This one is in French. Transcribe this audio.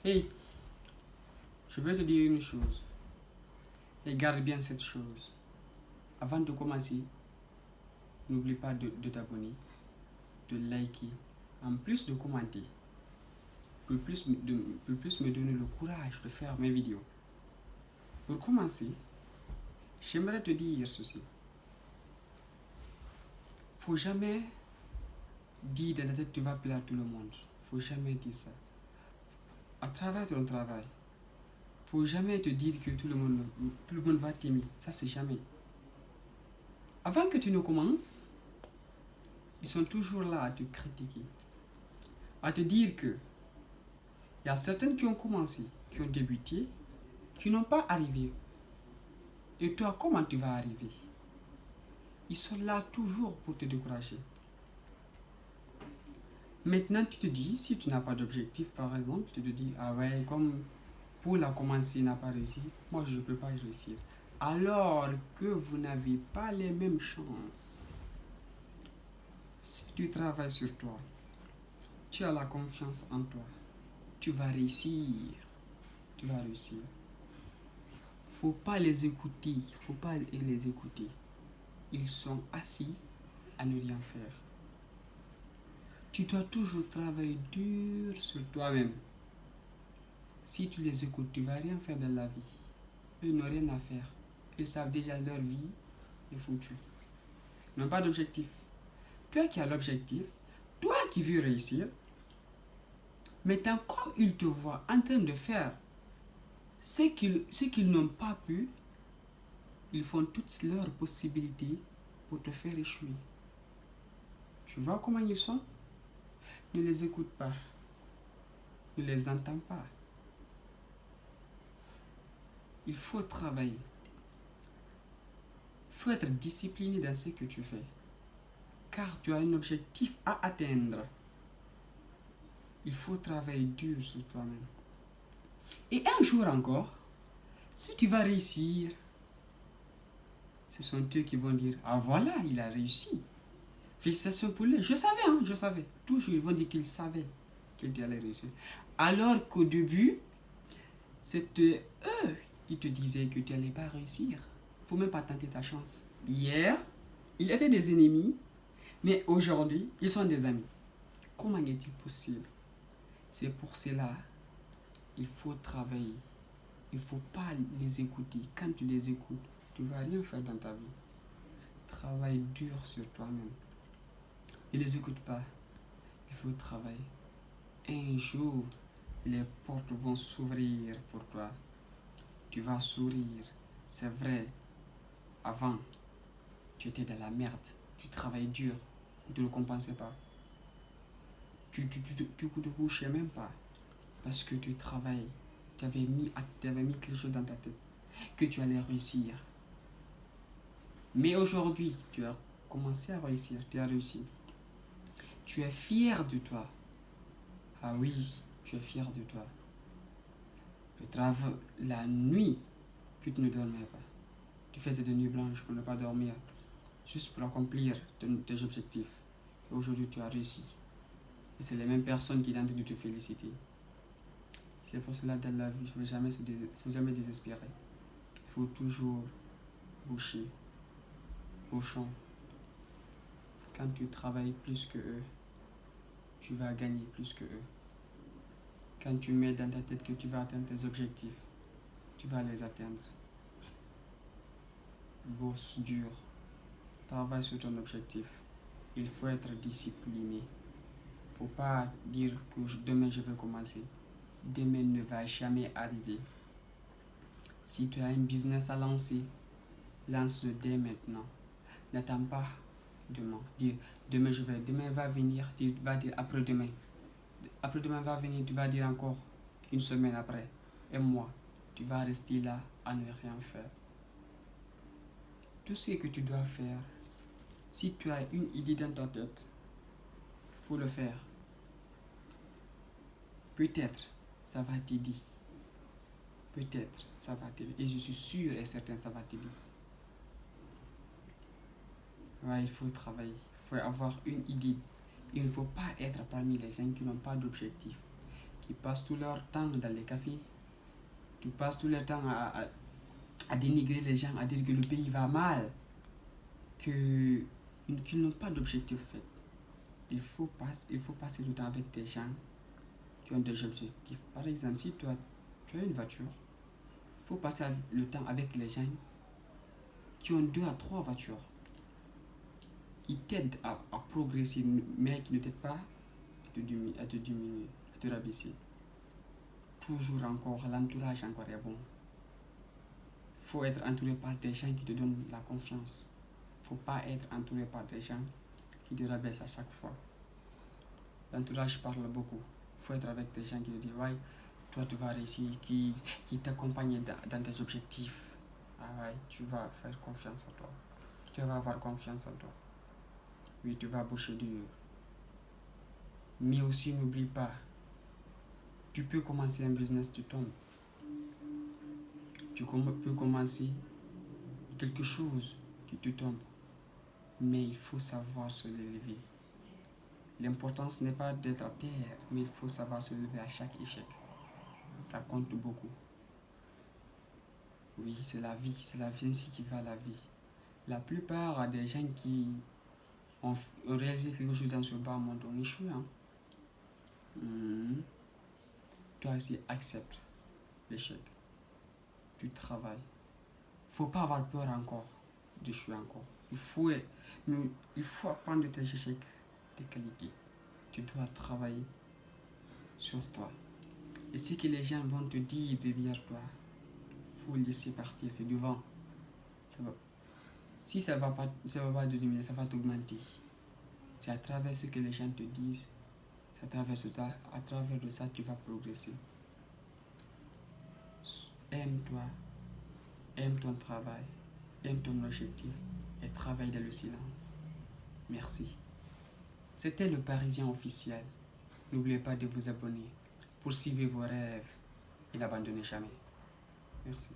Hey, je vais te dire une chose. Et garde bien cette chose. Avant de commencer, n'oublie pas de t'abonner, de liker, en plus de commenter, pour plus me donner le courage de faire mes vidéos. Pour commencer, j'aimerais te dire ceci. Faut jamais dire dans la tête que tu vas plaire à tout le monde. Faut jamais dire ça. À travers ton travail, faut jamais te dire que tout le monde va t'aimer. Ça, c'est jamais. Avant que tu ne commences, ils sont toujours là à te critiquer. À te dire que il y a certaines qui ont commencé, qui ont débuté, qui n'ont pas arrivé. Et toi, comment tu vas arriver? Ils sont là toujours pour te décourager. Maintenant, tu te dis, si tu n'as pas d'objectif, par exemple, tu te dis, ah ouais, comme pour la commencer n'a pas réussi, moi je ne peux pas réussir. Alors que vous n'avez pas les mêmes chances. Si tu travailles sur toi, tu as la confiance en toi, tu vas réussir. Tu vas réussir. Faut pas les écouter, faut pas les écouter. Ils sont assis à ne rien faire. Tu dois toujours travailler dur sur toi-même. Si tu les écoutes, tu ne vas rien faire dans la vie. Eux n'ont rien à faire. Ils savent déjà leur vie est foutue. Ils n'ont pas d'objectif. Toi qui as l'objectif, toi qui veux réussir, maintenant comme ils te voient en train de faire ce qu'ils n'ont pas pu, ils font toutes leurs possibilités pour te faire échouer. Tu vois comment ils sont? Ne les écoute pas. Ne les entends pas. Il faut travailler. Il faut être discipliné dans ce que tu fais. Car tu as un objectif à atteindre. Il faut travailler dur sur toi-même. Et un jour encore, si tu vas réussir, ce sont eux qui vont dire, ah voilà, il a réussi. Félicitations pour lui. Je savais. Toujours, ils vont dire qu'ils savaient que tu allais réussir. Alors qu'au début, c'était eux qui te disaient que tu n'allais pas réussir. Il ne faut même pas tenter ta chance. Hier, ils étaient des ennemis, mais aujourd'hui, ils sont des amis. Comment est-il possible? C'est pour cela, il faut travailler. Il ne faut pas les écouter. Quand tu les écoutes, tu ne vas rien faire dans ta vie. Travaille dur sur toi-même. Ne les écoute pas. Il faut travailler. Un jour, les portes vont s'ouvrir pour toi. Tu vas sourire. C'est vrai. Avant, tu étais dans la merde. Tu travaillais dur. Tu ne le compensais pas. Tu ne te couchais même pas. Parce que tu travailles. Tu avais mis quelque chose dans ta tête. Que tu allais réussir. Mais aujourd'hui, tu as commencé à réussir. Tu as réussi. Tu es fier de toi. Ah oui, tu es fier de toi. Le travail, la nuit, que tu ne dormais pas. Tu faisais des nuits blanches pour ne pas dormir. Juste pour accomplir tes objectifs. Et aujourd'hui, tu as réussi. Et c'est les mêmes personnes qui tentent de te féliciter. C'est pour cela, dans la vie, il ne faut jamais désespérer. Il faut toujours boucher, bouchon. Quand tu travailles plus que eux, tu vas gagner plus que eux. Quand tu mets dans ta tête que tu vas atteindre tes objectifs, tu vas les atteindre. Bosse dur. Travaille sur ton objectif. Il faut être discipliné. Il ne faut pas dire que demain je vais commencer. Demain ne va jamais arriver. Si tu as un business à lancer, lance-le dès maintenant. N'attends pas demain. Dire demain va venir, tu vas dire après-demain. Après-demain va venir, tu vas dire encore une semaine après. Un mois. Tu vas rester là à ne rien faire. Tout ce que tu dois faire, si tu as une idée dans ta tête, il faut le faire. Peut-être ça va t'aider. Peut-être ça va t'aider. Et je suis sûr et certain ça va t'aider. Ouais, il faut travailler. Il faut avoir une idée. Il ne faut pas être parmi les gens qui n'ont pas d'objectif, qui passent tout leur temps dans les cafés, qui passent tout leur temps à dénigrer les gens, à dire que le pays va mal, qu'ils n'ont pas d'objectif en fait. Il faut passer le temps avec des gens qui ont des objectifs. Par exemple, si toi, tu as une voiture, il faut passer le temps avec les gens qui ont 2 à 3 voitures, qui t'aident à progresser, mais qui ne t'aident pas à te diminuer, à te rabaisser. Toujours encore, l'entourage encore est bon. Il faut être entouré par des gens qui te donnent la confiance. Il ne faut pas être entouré par des gens qui te rabaissent à chaque fois. L'entourage parle beaucoup. Il faut être avec des gens qui te disent ouais, toi tu vas réussir, qui t'accompagnent dans tes objectifs. Ah ouais, tu vas faire confiance en toi. Tu vas avoir confiance en toi. Oui, tu vas boucher dur. Mais aussi, n'oublie pas, tu peux commencer un business, tu tombes. Tu peux commencer quelque chose qui te tombe. Mais il faut savoir se lever. L'importance n'est pas d'être à terre, mais il faut savoir se lever à chaque échec. Ça compte beaucoup. Oui, c'est la vie ainsi qui va la vie. La plupart des gens qui ont réalisé quelque chose dans ce bas monde ont échoué. Toi aussi, accepte l'échec. Tu travailles. Il ne faut pas avoir peur encore d'échouer encore. Il faut apprendre de tes échecs, tes qualités. Tu dois travailler sur toi. Et ce que les gens vont te dire derrière toi, il faut laisser partir, c'est du vent. Si ça ne va pas te diminuer, ça va t'augmenter. C'est à travers ce que les gens te disent, c'est à travers de ça tu vas progresser. Aime-toi, aime ton travail, aime ton objectif et travaille dans le silence. Merci. C'était le Parisien officiel. N'oubliez pas de vous abonner, poursuivez vos rêves et n'abandonnez jamais. Merci.